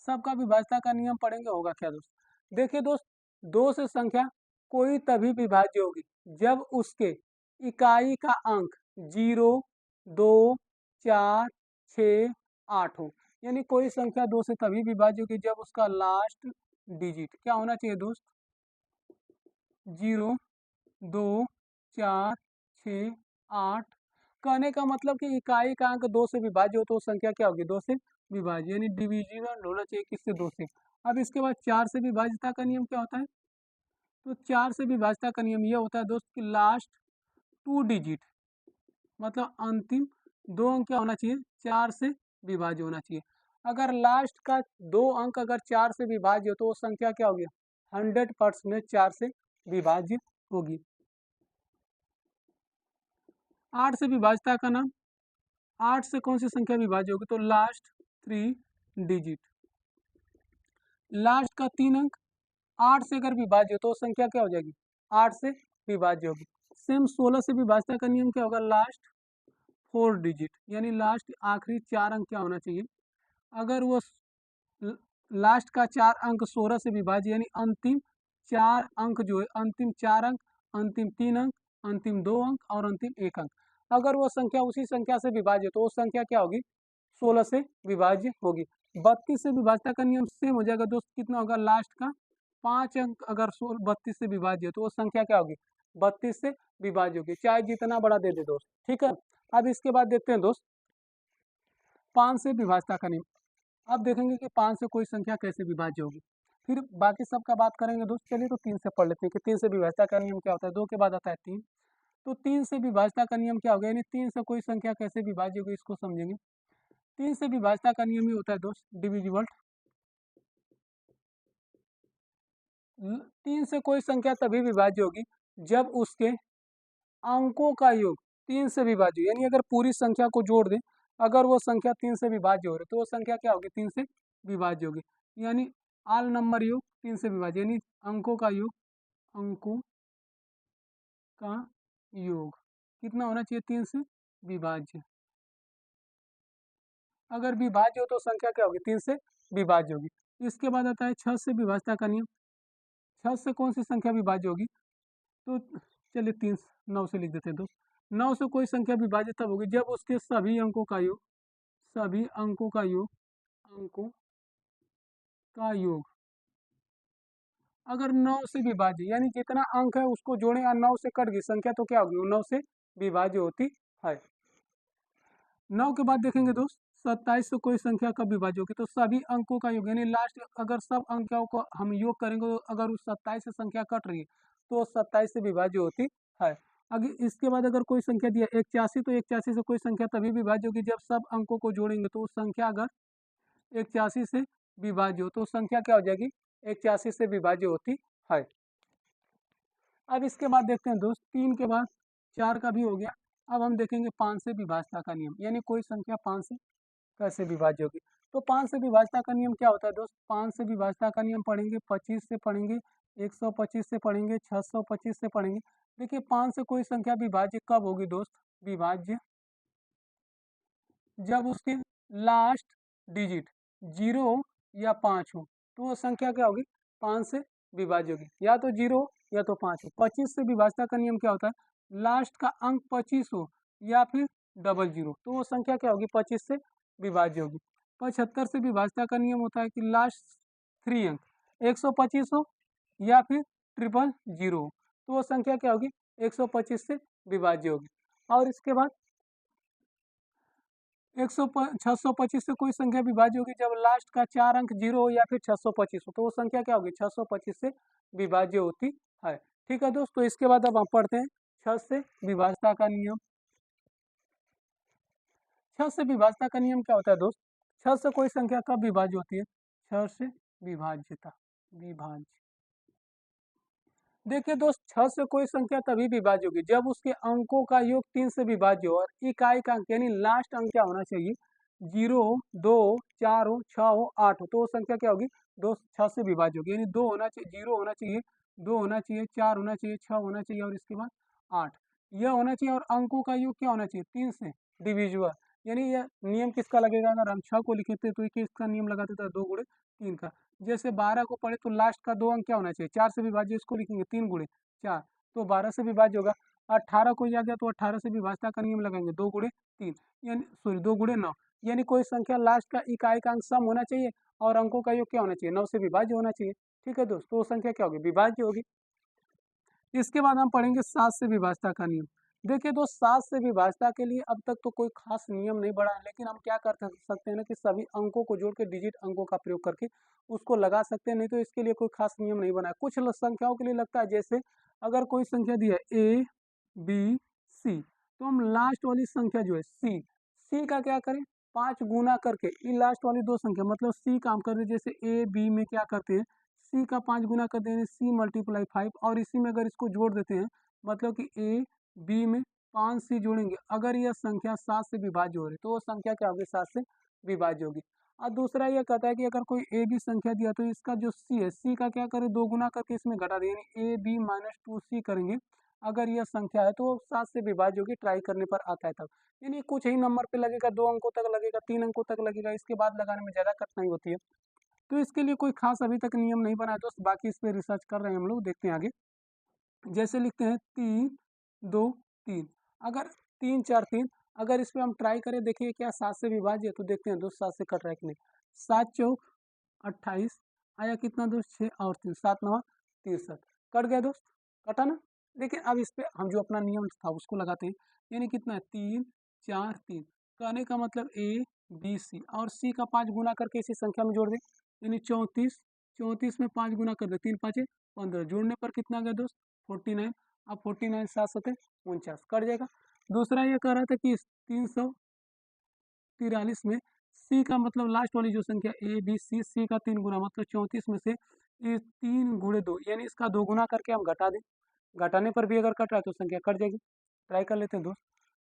सबका विभाज्यता का नियम पढ़ेंगे, होगा क्या दोस्त। देखिए दोस्त 2 से संख्या कोई तभी विभाज्य होगी जब उसके इकाई का अंक 0, 2, 4, 6, 8 हो। यानी कोई संख्या 2 से तभी विभाज्य होगी जब उसका लास्ट डिजिट क्या होना चाहिए दोस्त, 0, 2, 4, 6, 8। कहने का मतलब कि इकाई का अंक 2 से विभाज्य हो तो संख्या क्या होगी 2 से विभाज्य, यानी डिविजिबल होना चाहिए किससे 2 से। अब इसके बाद 4 से विभाज्यता का नियम क्या होता है, तो 4 से विभाज्यता का नियम यह होता है दोस्त कि लास्ट 2 डिजिट मतलब अंतिम 2 अंक क्या होना चाहिए 4 से विभाज्य होना चाहिए। अगर लास्ट का 2 अंक अगर 4 से विभाज्य हो तो वो संख्या क्या होगी 100% 4 से विभाज्य होगी। 8 से विभाज्यता का नाम, 8 से कौन सी संख्या विभाज्य होगी, तो लास्ट 3 डिजिट, लास्ट का 3 अंक 8 से अगर विभाज्य हो तो संख्या क्या हो जाएगी 8 से विभाज्य होगी। सेम 16 से विभाज्यता का नियम क्या होगा, लास्ट 4 डिजिट, यानी लास्ट आखिरी 4 अंक क्या होना चाहिए। अगर वो लास्ट का 4 अंक 16 से विभाज्य, यानी अंतिम 4 अंक जो है, अंतिम 4 अंक, अंतिम 3 अंक, अंतिम 2 अंक और अंतिम 1 अंक, अगर वो संख्या उसी संख्या से विभाज्य तो वो संख्या क्या होगी 16 से विभाज्य होगी। 32 से विभाज्यता का नियम सेम हो जाएगा दोस्त, कितना होगा लास्ट का 5 अंक अगर 32 से विभाज्य हो तो वो संख्या क्या होगी 32 से विभाज्य होगी, चाहे जितना बड़ा दे दे दोस्त, ठीक है। अब इसके बाद देखते हैं दोस्त 5 से विभाज्यता का नियम। अब देखेंगे कि 5 से कोई संख्या कैसे विभाज्य होगी, फिर बाकी सब का बात करेंगे दोस्त। चलिए तो 3 से पढ़ लेते हैं कि 3 से विभाज्यता का नियम क्या होता है। 2 के बाद आता है 3, तो 3 से विभाज्यता का नियम क्या होगा, यानी 3 से कोई संख्या कैसे विभाज्य होगी इसको समझेंगे। 3 से विभाज्यता का नियम ही होता है दोस्त डिविजिबल। 3 से कोई संख्या तभी विभाज्य होगी जब उसके अंकों का योग 3 से विभाज्य, यानी अगर पूरी संख्या को जोड़ दें, अगर वो संख्या 3 से विभाज्य हो रही तो वो संख्या क्या होगी, 3 से विभाज्य होगी। यानी आल नंबर योग 3 से विभाज्य, यानी अंकों का योग, अंकों का योग कितना होना चाहिए, 3 से विभाज्य। अगर विभाज्य हो तो संख्या क्या होगी, 3 से विभाज्य होगी। इसके बाद आता है 6 से विभाज्यता का नियम। 6 से कौन सी संख्या विभाज्य होगी, तो चलिए 3 9 से लिख देते हैं दोस्त। 9 से कोई संख्या विभाज्य तब होगी जब उसके सभी अंकों का योग, सभी अंकों का योग, अंकों का योग अगर 9 से विभाज्य, यानी जितना अंक है उसको जोड़े और 9 से कट गई संख्या तो क्या होगी, वो 9 से विभाज्य होती है। 9 के बाद देखेंगे दोस्त 27 से कोई संख्या कब विभाज्य होगी, तो सभी अंकों का योग, यानी लास्ट अगर सब अंकों को हम योग करेंगे तो अगर उस 27 से संख्या कट रही है तो 27 से विभाज्य होती है। अगर इसके बाद अगर कोई संख्या दिया 81, तो 81 से कोई संख्या तभी विभाज्य होगी जब सब अंकों को जोड़ेंगे, तो उस संख्या अगर 81 से विभाज्य हो तो संख्या क्या हो जाएगी, 81 से विभाज्य होती है। अब इसके बाद देखते हैं दोस्त 3 के बाद 4 का भी हो गया। अब हम देखेंगे 5 से विभाज्यता का नियम, यानी कोई संख्या 5 से कैसे विभाज्य होगी। तो 5 से विभाज्यता का नियम क्या होता है दोस्त, 5 से विभाज्यता का नियम पढ़ेंगे, 25 से पढ़ेंगे, 125 से पढ़ेंगे, 625 से पढ़ेंगे। देखिए 5 से कोई संख्या विभाज्य कब होगी दोस्त, विभाज्य जब उसके लास्ट डिजिट 0 या 5 हो, तो वो संख्या क्या होगी, 5 से विभाज्य होगी, या तो 0 या तो 5 हो। 25 से विभाज्यता का नियम क्या होता है, लास्ट का अंक 25 हो या फिर डबल जीरो, तो वो संख्या क्या होगी, 25 से विभाज्य होगी। 75 से विभाज्यता का नियम होता है कि लास्ट 3 अंक 125 हो या फिर ट्रिपल जीरो हो, तो वो संख्या क्या होगी, 125 से विभाज्य होगी। और इसके बाद 625 से कोई संख्या विभाज्य होगी जब लास्ट का 4 अंक 0 हो या फिर 625 हो, तो वो संख्या क्या होगी, 625 से विभाज्य होती है। ठीक है दोस्त, तो इसके बाद अब हम पढ़ते हैं 6 से विभाज्यता का नियम। 6 से विभाज्यता का नियम क्या होता है दोस्त, 6 से कोई संख्या कब विभाज्य होती है, 6 से विभाज्यता, विभाज्य। देखिए दोस्त 6 से कोई संख्या तभी विभाज्य होगी जब उसके अंकों का योग 3 से विभाज्य हो और इकाई का अंक, यानी लास्ट अंक क्या होना चाहिए, 0 हो, 2 हो, 4 हो, 6 हो, 8 हो, तो वो संख्या क्या होगी दोस्त, 6 से विभाज्य होगी। यानी 2 होना चाहिए, 0 होना चाहिए, 2 होना चाहिए, 4 होना चाहिए, 6 होना चाहिए और इसके बाद 8 यह होना चाहिए। और अंकों का योग क्या होना चाहिए, 3 से डिविजिबल। यानी यह नियम किसका लगेगा, अगर हम 6 को लिखे थे तो किसका नियम लगाते थे, 2 गुणे 3 का। जैसे 12 को पढ़े तो लास्ट का 2 अंक क्या होना चाहिए, 4 से विभाज्य, इसको लिखेंगे 3 गुणे 4, तो 12 से विभाज्य होगा। 18 को आ गया तो 18 से विभाज्यता का नियम लगाएंगे, 2 गुणे 3, यानी सॉरी 2 गुणे 9, यानी कोई संख्या लास्ट का इकाई का अंक सम होना चाहिए और अंकों का योग क्या होना चाहिए, 9 से विभाज्य होना चाहिए। ठीक है दोस्तों, वो संख्या क्या होगी, विभाज्य होगी। इसके बाद हम पढ़ेंगे 7 से विभाज्यता का नियम। देखिए दोस्त 7 से विभाज्यता के लिए अब तक तो कोई खास नियम नहीं बढ़ा है, लेकिन हम क्या कर सकते हैं ना कि सभी अंकों को जोड़ के डिजिट अंकों का प्रयोग करके उसको लगा सकते हैं, नहीं तो इसके लिए कोई खास नियम नहीं बना है। कुछ संख्याओं के लिए लगता है, जैसे अगर कोई संख्या दी है ए बी सी, तो हम लास्ट वाली संख्या जो है सी का क्या करें, 5 गुना करके ये लास्ट वाली 2 संख्या मतलब सी काम कर दे, जैसे ए बी में क्या करते हैं, सी का 5 गुना कर देंगे, सी मल्टीप्लाई 5, और इसी में अगर इसको जोड़ देते हैं मतलब कि ए बी में 5 सी जोड़ेंगे, अगर यह संख्या 7 से विभाज्य हो रही तो वो संख्या क्या होगी, 7 से विभाज्य होगी। और दूसरा यह कहता है कि अगर कोई ए बी संख्या दिया तो इसका जो सी है, सी का क्या करें, 2 गुना करके इसमें घटा दें, यानी ए बी माइनस 2 सी करेंगे, अगर यह संख्या है तो 7 से विभाज्य होगी, ट्राई करने पर आता है तब। यानी कुछ ही नंबर पे लगेगा, 2 अंकों तक लगेगा, 3 अंकों तक लगेगा, इसके बाद लगाने में ज़्यादा कठिनाई होती है। तो इसके लिए कोई खास अभी तक नियम नहीं बना है दोस्त, बाकी इस पे रिसर्च कर रहे हैं हम लोग, देखते हैं आगे। जैसे लिखते हैं 3 2 3, अगर 3 4 3, अगर इस पे हम ट्राई करें, देखिए क्या 7 से विभाज्य है, तो देखते हैं दोस्त 7 से कट रहा है कि नहीं। 7 चौक 28 आया, कितना दोस्त 6 और 3, 7 9 63, कट गया दोस्त, कटा ना। देखिए अब इस पे हम जो अपना नियम था उसको लगाते हैं, यानी कितना है 3 4 3, कहने का मतलब ए बी सी, और सी का 5 गुना करके इसी संख्या में जोड़ दें, यानी 34। 34 में 5 गुना कर दे, 3 5 15, जोड़ने पर कितना आ गया दोस्त 49। अब 49 7 7 49 कट जाएगा। दूसरा ये कह रहा था कि 343 में सी का मतलब लास्ट वाली जो संख्या ए बी सी, सी का 3 गुना मतलब 34 में से ये 3 गुणे 2 यानी इसका 2 गुना करके हम घटा दें। घटाने पर भी अगर कट रहा है तो संख्या कट जाएगी। ट्राई कर लेते हैं दोस्त।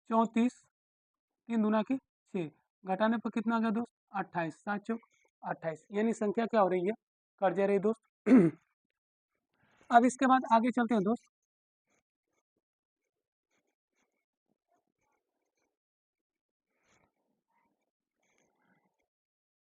34 3 दूना के 6, घटाने पर कितना आ गया दोस्त 28, 7 चौक 28, यानी संख्या क्या हो रही है कट जा रही है दोस्त। अब इसके बाद आगे चलते हैं दोस्त।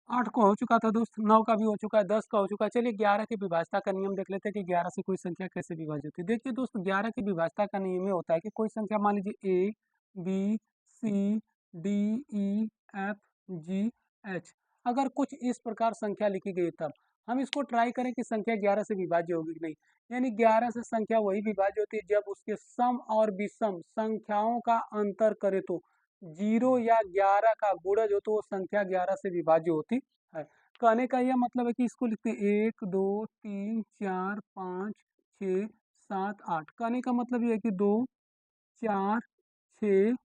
8 को हो चुका था दोस्त, 9 का भी हो चुका है, 10 का हो चुका है। चलिए 11 की विभाजता का नियम देख लेते हैं कि 11 से कोई संख्या कैसे विभाजित होती है। देखिए दोस्त 11 की विभाजता का नियम ये होता है कि कोई संख्या मान लीजिए A B C D E F G H, अगर कुछ इस प्रकार संख्या लिखी गई तब हम इसको ट्राई करें कि संख्या 11 से विभाज्य होगी कि नहीं। यानी 11 से संख्या वही विभाज्य होती है जब उसके सम और विषम संख्याओं का अंतर करे तो 0 या 11 का गुणज हो तो वो संख्या 11 से विभाज्य होती है। कहने का यह मतलब है कि इसको लिखते हैं 1 2 3 4 5 6 7 8। कहने का मतलब यह है कि 2 4 6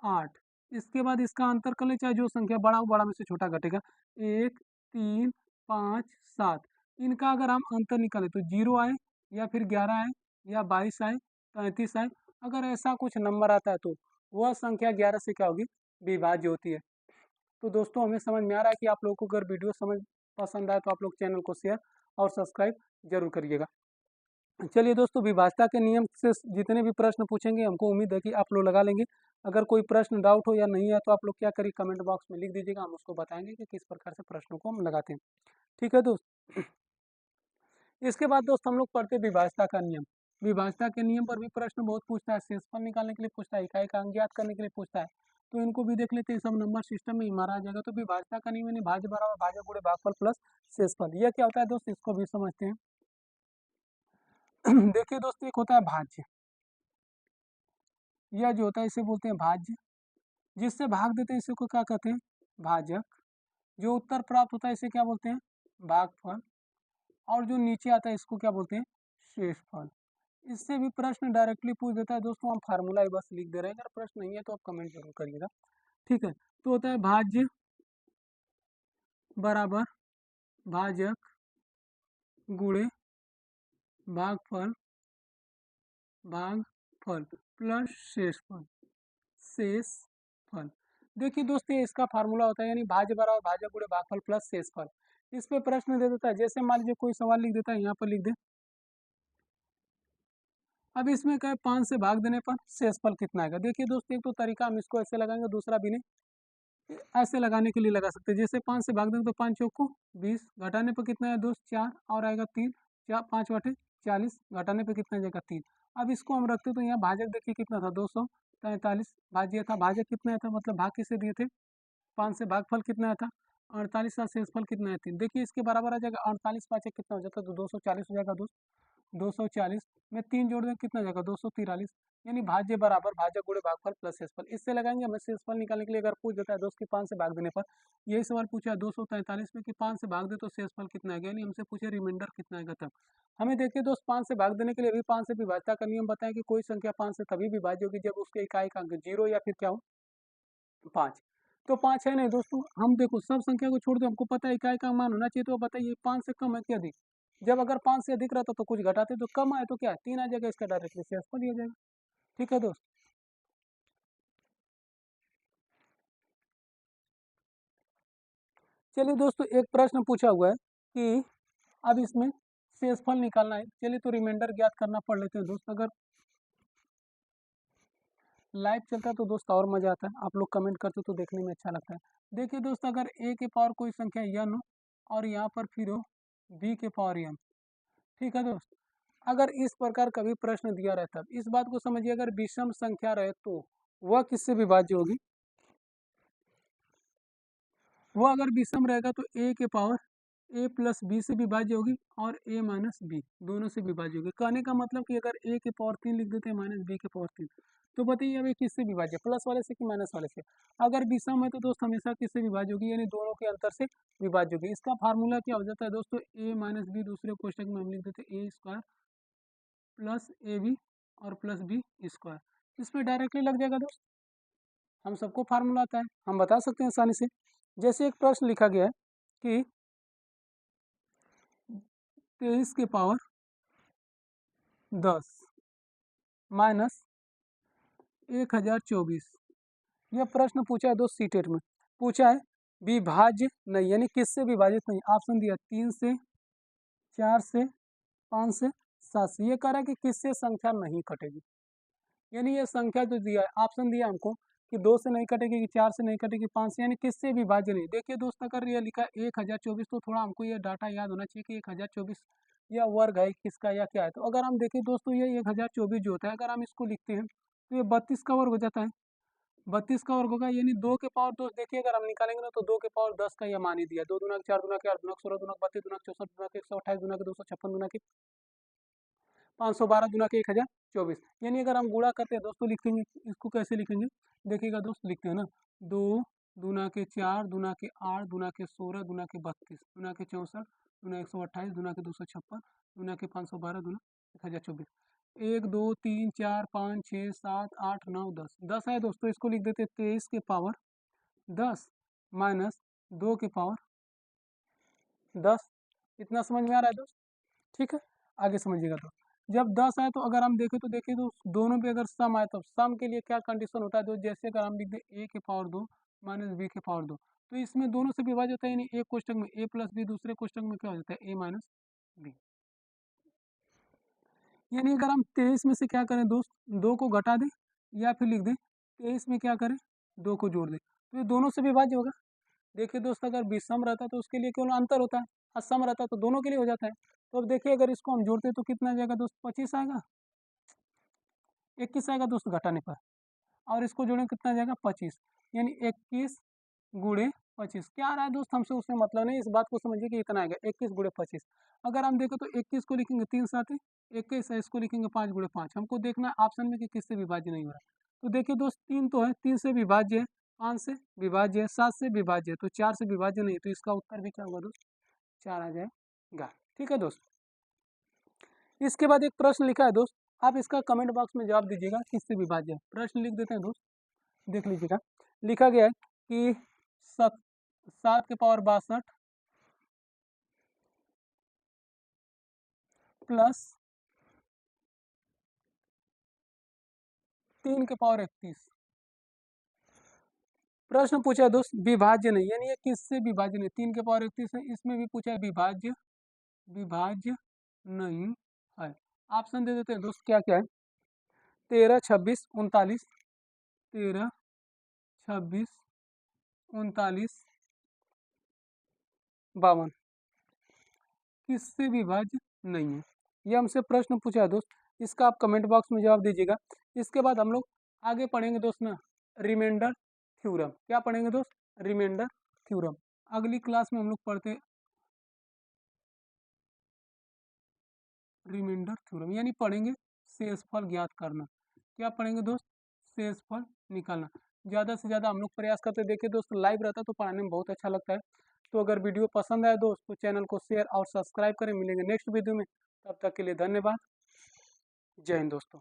8। इसके बाद इसका अंतर कर ले, चाहे जो संख्या बड़ा हो बड़ा में से छोटा घटेगा। 1 3 5 7, इनका अगर हम अंतर निकालें तो 0 आए या फिर 11 आए या 22 आए 35 आए, अगर ऐसा कुछ नंबर आता है तो वह संख्या 11 से क्या होगी विभाज्य होती है। तो दोस्तों हमें समझ में आ रहा है कि आप लोगों को अगर वीडियो समझ पसंद आए तो आप लोग चैनल को शेयर और सब्सक्राइब जरूर करिएगा। चलिए दोस्तों, विभाजता के नियम से जितने भी प्रश्न पूछेंगे हमको उम्मीद है कि आप लोग लगा लेंगे। अगर कोई प्रश्न डाउट हो या नहीं है तो आप लोग क्या करिए कमेंट बॉक्स में लिख दीजिएगा, हम उसको बताएंगे कि किस प्रकार से प्रश्नों को हम लगाते हैं। ठीक है दोस्त। इसके बाद दोस्त हम लोग पढ़ते हैं विभाजता का नियम। विभाजता के नियम पर भी प्रश्न बहुत पूछता है, शेषफल निकालने के लिए पूछता है, इकाई का अंक ज्ञात करने के लिए पूछता है। तो इनको भी देख लेते हैं, सब नंबर सिस्टम में हमारा आ जाएगा। तो विभाजता का नियम यानी भाज्य बराबर भाजक गुणे भागफल प्लस शेषफल। यह क्या होता है दोस्त, इसको भी समझते हैं। देखिए दोस्त, एक होता है भाज्य, यह जो होता है इसे बोलते हैं भाज्य। जिससे भाग देते हैं इसे को क्या कहते हैं भाजक। जो उत्तर प्राप्त होता है इसे क्या बोलते हैं भागफल। और जो नीचे आता है इसको क्या बोलते हैं शेषफल। इससे भी प्रश्न डायरेक्टली पूछ देता है दोस्तों, हम फार्मूला ही बस लिख दे रहे हैं। अगर प्रश्न नहीं है तो आप कमेंट जरूर करिएगा। ठीक है, तो होता है भाज्य बराबर भाजक गुणे भागफल भागफल प्लस शेषफल शेषफल। देखिए दोस्तों, ये इसका फार्मूला होता है, यानी भाज्य बराबर भाजक गुणे भागफल प्लस शेषफल। इस पे प्रश्न दे देता है, जैसे मान लीजिए कोई सवाल लिख देता है, यहाँ पर लिख दे। अब इसमें क्या है 5 से भाग देने पर शेषफल कितना आएगा। देखिए दोस्तों, एक तो तरीका हम इसको ऐसे लगाएंगे, दूसरा भी नहीं ऐसे लगाने के लिए लगा सकते हैं। जैसे 5 से भाग देंगे तो 5 चौक को 20, घटाने पर कितना है दोस्त 4 और आएगा 3, 4 5 बटे 40, घटाने पर कितना जाएगा 3। अब इसको हम रखते तो यहाँ भाजक देखिए कितना था 243, भाज्य था, भाजक कितना था मतलब भाग किसे दिए थे 5 से, भागफल कितना था 48, का शेषफल कितना है 3। देखिए इसके बराबर आ जाएगा 48 5 कितना हो जाता है तो 240 हो जाएगा दोस्त। 240 में 3 जोड़ दें कितना जाएगा 243, यानी भाज्य बराबर भाजक गुणे भागफल प्लस शेषफल। इससे लगाएंगे, हमें शेषफल निकालने के लिए अगर पूछ देता है दोस्त की 5 से भाग देने पर, यही सवाल पूछा है 243 में कि 5 से भाग दे तो शेषफल कितना आएगा, यानी हमसे पूछे रिमाइंडर कितना आएगा तब। हमें देखिए दोस्त 5 से भाग देने के लिए अभी 5 से विभाजता का नियम बताएं कि कोई संख्या 5 से तभी विभाज्य होगी जब उसके इकाई का अंक 0 या फिर क्या हो 5। तो 5 है नहीं दोस्तों, हम देखो सब संख्या को छोड़ दो, हमको पता है इकाई का मान होना चाहिए। तो बताइए 5 से कम है कि अधिक। जब अगर 5 से अधिक रहता तो कुछ घटाते, तो कम आए तो क्या 3 आ जाएगा, इसका डायरेक्टली शेषफल आ जाएगा। ठीक है दोस्त। चलिए दोस्तों, एक प्रश्न पूछा हुआ है कि अब इसमें शेषफल निकालना है। चलिए तो रिमाइंडर ज्ञात करना पढ़ लेते हैं दोस्त। अगर लाइव चलता है तो दोस्त और मजा आता है, आप लोग कमेंट करते तो देखने में अच्छा लगता है। देखिए दोस्त, अगर ए के पावर कोई संख्या n हो और यहाँ पर फिर हो बी के पावर m। ठीक है दोस्त, अगर इस प्रकार कभी प्रश्न दिया रहता है, इस बात को समझिए, अगर विषम संख्या रहे तो वह किससे विभाज्य होगी। वह अगर विषम रहेगा तो ए के पावर ए प्लस बी से विभाज्य होगी और ए माइनस बी दोनों से विभाज्य होगी। कहने का मतलब कि अगर ए के पावर 3 लिख देते हैं माइनस बी के पावर 3 तो बताइए अब ये किससे विभाज्य, प्लस वाले से कि माइनस वाले से। अगर विषम है तो दोस्त हमेशा किससे विभाज्य होगी, यानी दोनों के अंतर से विभाज्य होगी। इसका फार्मूला क्या हो जाता है दोस्तों, ए माइनस बी, दूसरे कोष्टक में हम लिख देते हैं ए स्क्वायर प्लस ए बी और प्लस बी स्क्वायर। इसमें डायरेक्टली लग जाएगा दोस्त, हम सबको फार्मूला आता है, हम बता सकते हैं आसानी से। जैसे एक प्रश्न लिखा गया है कि 23 के पावर 10 माइनस 1024, यह प्रश्न पूछा है दोस्त सीटेट में, पूछा है विभाज्य नहीं, यानी किससे विभाजित नहीं। ऑप्शन दिया 3 से, 4 से, 5 से, 7 से। ये कह रहा है कि किससे संख्या नहीं कटेगी, यानी ये संख्या जो दिया है, ऑप्शन दिया हमको कि 2 से नहीं कटेगी, कि 4 से नहीं कटेगी, 5 से, यानी किससे विभाज्य नहीं। देखिए दोस्त, अगर ये लिखा 1024 तो थोड़ा हमको ये डाटा याद होना चाहिए कि 1024 या वर्ग है किसका या क्या है। तो अगर हम देखें दोस्तों, ये 1024 जो होता है, अगर हम इसको लिखते हैं तो ये 32 का वर्ग हो जाता है। 32 का वर्ग होगा, यानी 2 के पावर दोस्त देखिए अगर हम निकालेंगे ना तो 2 के पावर 10 का यह मान ही दिया। 2 दूना 4 दूना 8 दूना 16 दूना 32 दूना 64 दूना 128 दूना 256 दूना 512 दूना के 1024, यानी अगर हम गुणा करते हैं दोस्तों, लिखेंगे इसको कैसे लिखेंगे, देखिएगा दोस्त, लिखते हैं ना 2 दूना के 4 दूना के 8 दूना के 16 दूना के 32 दूना के 64 दूना 128 दूना के 256 दूना के 512 दूना 1024। 1 2 3 4 5 6 7 8 9 10, 10 है दोस्तों, इसको लिख देते 23 के पावर 10 माइनस 2 के पावर 10। इतना समझ में आ रहा है दोस्त, ठीक है। आगे समझिएगा दोस्त, जब 10 आए तो अगर हम देखें तो देखिए तो दोनों पे अगर सम आए तो सम के लिए क्या कंडीशन होता है दोस्त, जैसे अगर हम लिख दें ए के पावर 2 माइनस बी के पावर 2, तो इसमें दोनों से विभाज्य होता है, यानी एक कोष्टक में ए प्लस बी, दूसरे कोष्टक में क्या हो जाता है ए माइनस बी। यानी अगर हम 23 में से क्या करें दोस्त, 2 को घटा दें या फिर लिख दें 23 में क्या करें 2 को जोड़ दें, तो ये दोनों से विभाज्य होगा। देखिए दोस्त, अगर विषम रहता तो उसके लिए केवल अंतर होता है, और सम रहता तो दोनों के लिए हो जाता है। तो अब देखिए अगर इसको हम जोड़ते तो कितना आ जाएगा दोस्त, 25 आएगा, 21 आएगा दोस्त घटाने पर, और इसको जोड़ें कितना आ जाएगा 25, यानी 21 गुणे 25 क्या आ रहा है दोस्त, हमसे उससे मतलब नहीं, इस बात को समझिए कि इतना आएगा 21 गुणे 25। अगर हम देखें तो 21 को लिखेंगे 3 साथ 21 है, इसको लिखेंगे 5 गुणे 5। हमको देखना है ऑप्शन में कि किससे विभाज्य नहीं हो रहा। तो देखिए दोस्त 3 तो है, 3 से विभाज्य है, 5 से विभाज्य है, 7 से विभाज्य है, तो 4 से विभाज्य नहीं, तो इसका उत्तर भी क्या होगा दोस्त, 4 आ जाएगा। ठीक है दोस्त, इसके बाद एक प्रश्न लिखा है दोस्त, आप इसका कमेंट बॉक्स में जवाब दीजिएगा किससे विभाज्य है। प्रश्न लिख देते हैं दोस्त, देख लीजिएगा, लिखा गया है कि 7 के पावर 62 प्लस 3 के पावर 31। प्रश्न पूछा है दोस्त विभाज्य नहीं, यानी ये किससे विभाज्य नहीं, 3 के पावर 31 है, इसमें भी पूछा है विभाज्य, विभाज्य नहीं है। ऑप्शन दे देते हैं दोस्त, क्या क्या है, 13 26 39, 13 26 39 52, किससे विभाज्य नहीं है। ये हमसे प्रश्न पूछा है दोस्त, इसका आप कमेंट बॉक्स में जवाब दीजिएगा। इसके बाद हम लोग आगे पढ़ेंगे दोस्त ना रिमाइंडर थ्योरम। क्या पढ़ेंगे दोस्त, रिमाइंडर थ्योरम। अगली क्लास में हम लोग पढ़ते रिमाइंडर थ्योरम, यानी पढ़ेंगे शेषफल ज्ञात करना। क्या पढ़ेंगे दोस्त, शेषफल निकालना। ज़्यादा से ज़्यादा हम लोग प्रयास करते, देखिए दोस्त लाइव रहता तो पढ़ाने में बहुत अच्छा लगता है। तो अगर वीडियो पसंद आए दोस्त तो चैनल को शेयर और सब्सक्राइब करें। मिलेंगे नेक्स्ट वीडियो में, तब तक के लिए धन्यवाद। जय हिंद दोस्तों।